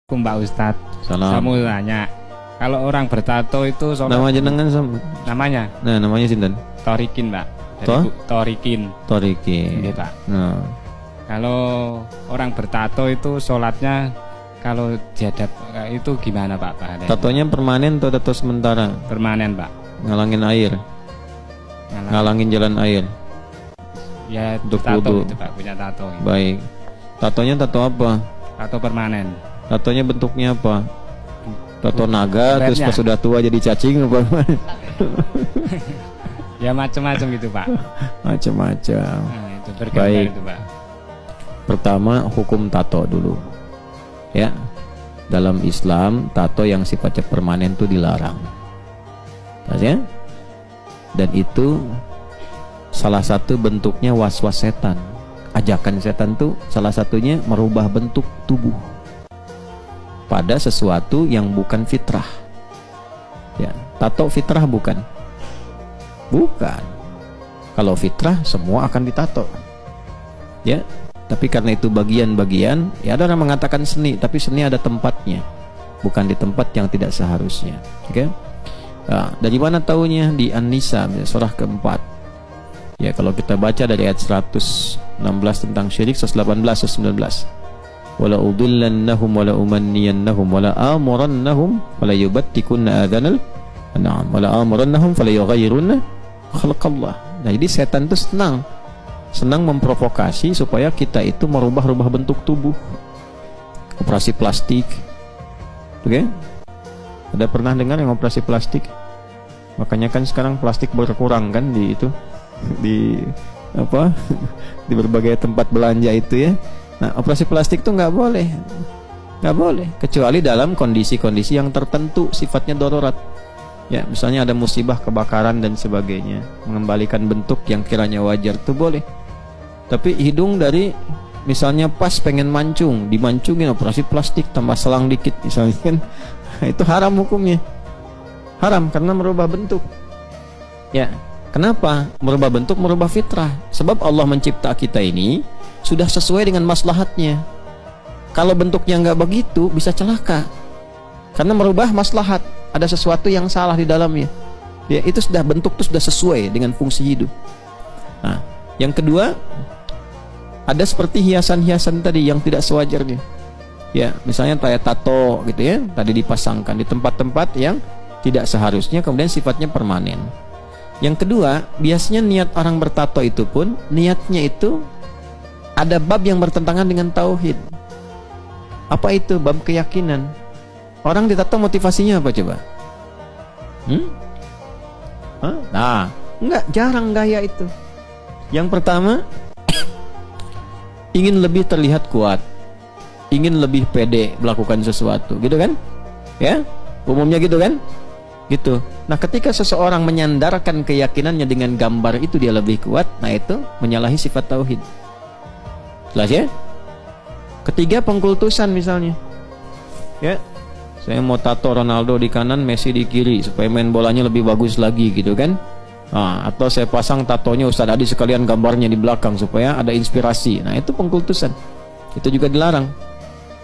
Mbak Ustadz, Salam. saya mau tanya, kalau orang bertato itu Nama jenengan sama? namanya Nah, namanya sinten? Torikin, Mbak. Torikin. Torikin. Iya, Pak. Nah, Kalau orang bertato itu sholatnya kalau dihadap itu gimana, Pak? tatonya permanen atau tato sementara? Permanen, Pak. Ngalangin air, ngalangin jalan air. Ya, Untuk tato wudu. itu, Pak, punya tato. Gitu. Baik. Tatonya tato apa? Tato permanen. Tatonya bentuknya apa? Tato naga, Keren terus ya? pas sudah tua jadi cacing apa? Ya macam-macam gitu, Pak. Macam-macam. Nah, itu bergambar Baik. itu, Pak. Pertama, hukum tato dulu. Ya. Dalam Islam, tato yang sifatnya permanen itu dilarang. Ya? Dan itu salah satu bentuknya was-was setan. Ajakan setan tuh salah satunya merubah bentuk tubuh pada sesuatu yang bukan fitrah. Ya, tato fitrah bukan? Bukan. Kalau fitrah semua akan ditato. Ya, tapi karena itu bagian-bagian, ya ada orang mengatakan seni, tapi seni ada tempatnya, bukan di tempat yang tidak seharusnya. Oke? Nah, dari mana taunya? Di An-Nisa, surah keempat. Ya, kalau kita baca dari ayat 116 tentang syirik, 118, 119. Wala udillannahum wala umanniyannahum wala amurannahum fala yubattikunna adhanal an'am wala amurannahum fala yughayyirunna khalqallah. Nah, jadi setan itu senang memprovokasi supaya kita itu merubah-rubah bentuk tubuh. Operasi plastik. Oke? Ada pernah dengar yang operasi plastik? Makanya kan sekarang plastik berkurang kan di itu, di apa, di berbagai tempat belanja itu ya. Nah, operasi plastik tuh nggak boleh, kecuali dalam kondisi-kondisi yang tertentu sifatnya darurat. Ya, misalnya ada musibah kebakaran dan sebagainya, mengembalikan bentuk yang kiranya wajar tuh boleh. Tapi hidung dari misalnya pas pengen mancung, dimancungin operasi plastik tambah selang dikit misalnya kan, itu haram hukumnya, haram karena merubah bentuk. Ya. Kenapa? Merubah bentuk, merubah fitrah. Sebab Allah mencipta kita ini sudah sesuai dengan maslahatnya. Kalau bentuknya nggak begitu, bisa celaka. Karena merubah maslahat, ada sesuatu yang salah di dalamnya. Ya, itu sudah bentuk itu sudah sesuai dengan fungsi hidup. Nah, yang kedua, ada seperti hiasan-hiasan tadi yang tidak sewajarnya. Ya, misalnya kayak tato gitu ya, tadi dipasangkan di tempat-tempat yang tidak seharusnya, kemudian sifatnya permanen. Yang kedua, biasanya niat orang bertato itu pun niatnya itu ada bab yang bertentangan dengan tauhid. Apa itu? Bab keyakinan. Orang ditato motivasinya apa coba? Nah, enggak, jarang gaya itu. Yang pertama, ingin lebih terlihat kuat, ingin lebih pede melakukan sesuatu, gitu kan? Ya, umumnya gitu kan? Gitu. Nah, ketika seseorang menyandarkan keyakinannya dengan gambar itu dia lebih kuat, nah itu menyalahi sifat tauhid. Jelas ya? Ketiga, pengkultusan misalnya. Ya, saya mau tato Ronaldo di kanan, Messi di kiri supaya main bolanya lebih bagus lagi gitu kan? Nah, atau saya pasang tatonya Ustadz Adi sekalian gambarnya di belakang supaya ada inspirasi. Nah, itu pengkultusan. Itu juga dilarang.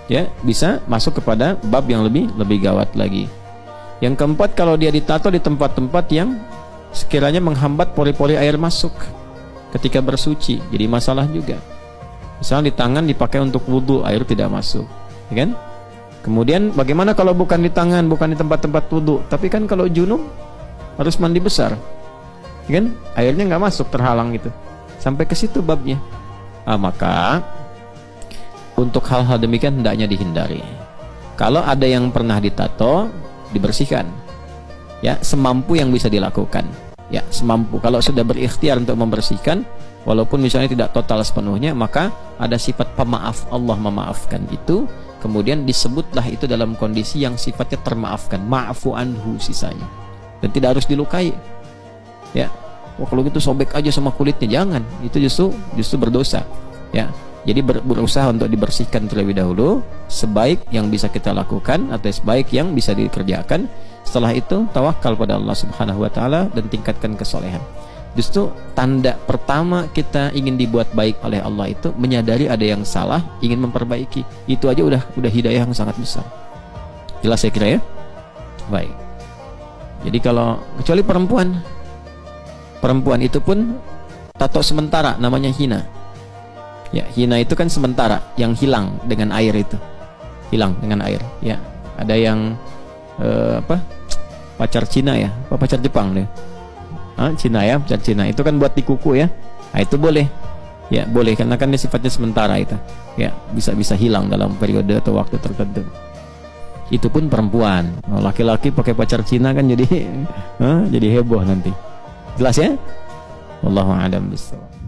Ya, bisa masuk kepada bab yang lebih gawat lagi. Yang keempat, kalau dia ditato di tempat-tempat yang sekiranya menghambat pori-pori air masuk ketika bersuci, jadi masalah juga. Misalnya di tangan dipakai untuk wudhu, air tidak masuk, ya kan? Kemudian bagaimana kalau bukan di tangan, bukan di tempat-tempat wudhu, tapi kan kalau junub harus mandi besar, ya kan? Airnya nggak masuk, terhalang gitu. Sampai ke situ babnya. Maka untuk hal-hal demikian hendaknya dihindari. Kalau ada yang pernah ditato, dibersihkan, ya, semampu yang bisa dilakukan, ya, semampu. Kalau sudah berikhtiar untuk membersihkan, walaupun misalnya tidak total sepenuhnya, maka ada sifat pemaaf, Allah memaafkan itu. Kemudian disebutlah itu dalam kondisi yang sifatnya termaafkan, ma'fu anhu sisanya, dan tidak harus dilukai. Ya, kalau gitu sobek aja sama kulitnya, jangan. Itu justru berdosa. Ya. Jadi berusaha untuk dibersihkan terlebih dahulu, sebaik yang bisa kita lakukan atau sebaik yang bisa dikerjakan. Setelah itu tawakal pada Allah Subhanahu wa taala dan tingkatkan kesolehan. Justru tanda pertama kita ingin dibuat baik oleh Allah itu menyadari ada yang salah, ingin memperbaiki. Itu aja udah hidayah yang sangat besar. Jelas saya kira ya? Baik. Jadi kalau kecuali perempuan itu pun tato sementara, namanya hina. Ya, hina itu kan sementara, yang hilang dengan air itu. Hilang dengan air, ya. Ada yang pacar Cina ya, apa pacar Jepang deh. Cina ya, pacar Cina. Itu kan buat di kuku ya. Nah, itu boleh. Ya, boleh karena kan dia sifatnya sementara itu. Ya, bisa hilang dalam periode atau waktu tertentu. Itu pun perempuan. Laki-laki pakai pacar Cina kan jadi jadi heboh nanti. Jelas ya? Wallahu a'lam bishawab.